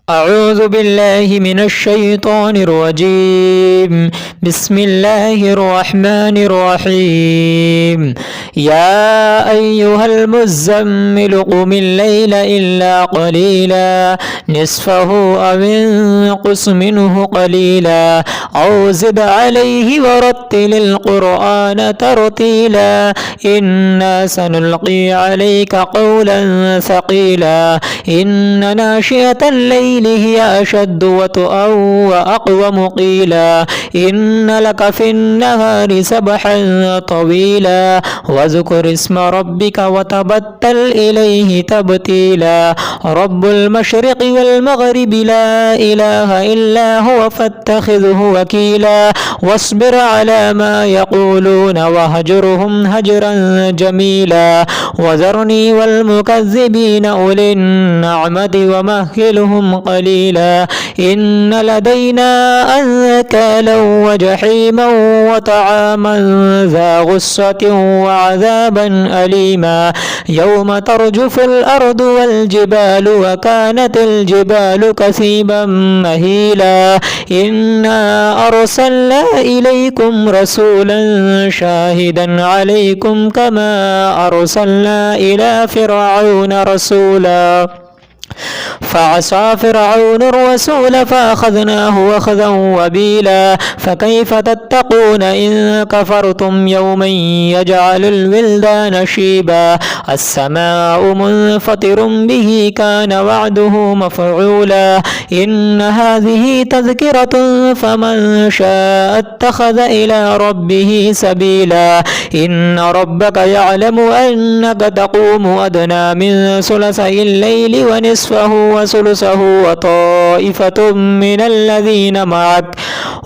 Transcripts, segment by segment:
أعوذ بالله من الشيطان الرجيم. بسم الله الرحمن الرحيم. يا أيها المزمل قم الليل إلا قليلا نصفه أو انقص منه قليلا أو زد عليه ورتل القرآن ترتيلا إنا سنلقي عليك قولا ثقيلا إن ناشئة الليل هي أشد وطئا وأقوم قيلا إن لك في النهار سبحا طويلا واذكر اسم ربك وتبتل إليه تبتيلا رب المشرق والمغرب لا إله إلا هو فاتخذه وكيلا واصبر على ما يقولون وهجرهم هجرا جميلا وذرني والمكذبين أولي النعمة ومهلهم قليلا إن لدينا أنكالا وجحيما وطعاما ذا غصة وعذابا أليما يوم ترجف الأرض والجبال وكانت الجبال كثيبا مهيلا إنا أرسلنا إليكم رسولا شاهدا عليكم كما أرسلنا إلى فرعون رسولا فعصى فرعون الرسول فأخذناه أخذا وبيلا فكيف تتقون إن كفرتم يوما يجعل الولدان شيبا السماء منفطر به كان وعده مفعولا إن هذه تذكرة فمن شاء اتخذ إلى ربه سبيلا إن ربك يعلم أنك تقوم أدنى من ثلثي الليل ونصفه وثلثه وطائفة من الذين معك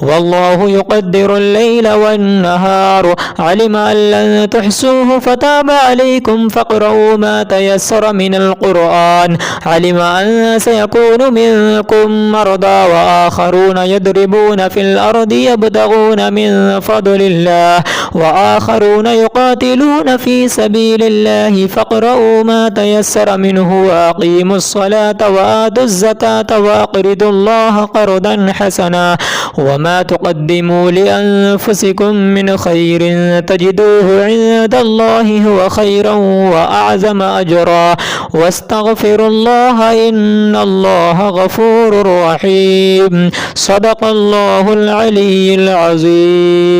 والله يقدر الليل والنهار علم أن لن تحصوه فتاب عليكم فاقرؤوا ما تيسر من القرآن علم أن سيكون منكم مرضى وآخرون يضربون في الأرض يبتغون من فضل الله وآخرون يقاتلون في سبيل الله فاقرؤوا ما تيسر منه وأقيموا الصلاة وآتوا الزكاة وأقرضوا الله قرضا حسنا وما تقدموا لأنفسكم من خير تجدوه عند الله هو خيرا وأعظم أجرا واستغفروا الله إن الله غفور رحيم. صدق الله العلي العظيم.